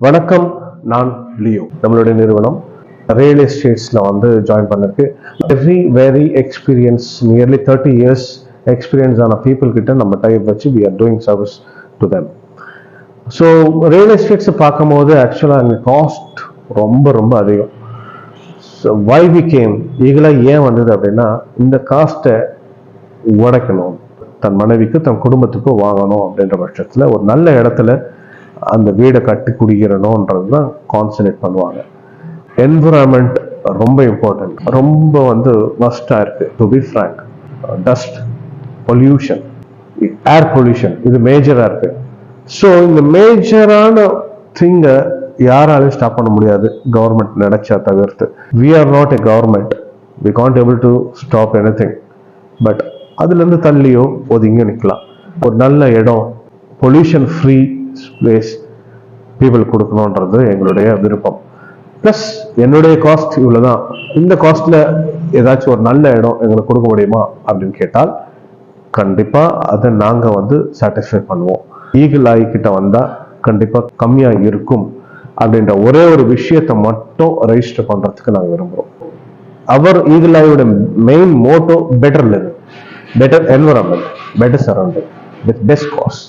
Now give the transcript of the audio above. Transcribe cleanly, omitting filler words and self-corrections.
வணக்கம், நான் லியோ. நம்மளுடைய நிறுவனம் ரியல் எஸ்டேட்ஸ்ல ஜாயின் பண்ணிருக்கு. Very experience, nearly 30 years experience ஆன பீப்புள் கிட்ட நம்ம டைப் வச்சு we are doing service to them. So real estates பார்க்கும்போது ஆக்சுவலாக அங்கே காஸ்ட் ரொம்ப ரொம்ப அதிகம். ஸோ வை வி கேம் ஈகலாக ஏன் வந்தது அப்படின்னா, இந்த காஸ்ட்டை உடைக்கணும், தன் மனைவிக்கு தன் குடும்பத்துக்கும் வாங்கணும் அப்படின்ற பட்சத்தில் ஒரு நல்ல இடத்துல அந்த வீடை கட்டி குடிக்கிறணும்ன்றது தான் கான்சன்ட்ரேட் பண்ணுவாங்க. என்விரான்மெண்ட் ரொம்ப இம்பார்ட்டன்ட், ரொம்ப மஸ்டாக இருக்கு. To be frank, dust pollution, air pollution இது மேஜராக இருக்கு. ஸோ இந்த மேஜரான திங்கை யாராலையும் ஸ்டாப் பண்ண முடியாது, கவர்மெண்ட் நினைச்சா தவிர்த்து. We are not a government, we can't able to stop any thing. But அதுலேருந்து தள்ளியோ ஒதுங்கியோ நிற்கலாம். ஒரு நல்ல இடம், பொல்யூஷன் ஃப்ரீ ஸ்பேஸ் பீப்புள் கொடுக்கணுன்றது எங்களுடைய விருப்பம். ப்ளஸ் என்னுடைய காஸ்ட் இவ்வளோதான், இந்த காஸ்ட்ல ஏதாச்சும் ஒரு நல்ல இடம் எங்களுக்கு கொடுக்க முடியுமா அப்படின்னு கேட்டால் கண்டிப்பாக அதை நாங்கள் சாட்டிஸ்ஃபை பண்ணுவோம். ஈகிள் ஐ கிட்ட வந்தால் கண்டிப்பாக கம்மியாக இருக்கும் அப்படின்ற ஒரே ஒரு விஷயத்தை மட்டும் ரெஜிஸ்டர் பண்ணுறதுக்கு நாங்கள் விரும்புகிறோம். அவர் ஈகிள் ஐயோட main motto better living, better environment, better surrounding with best cost.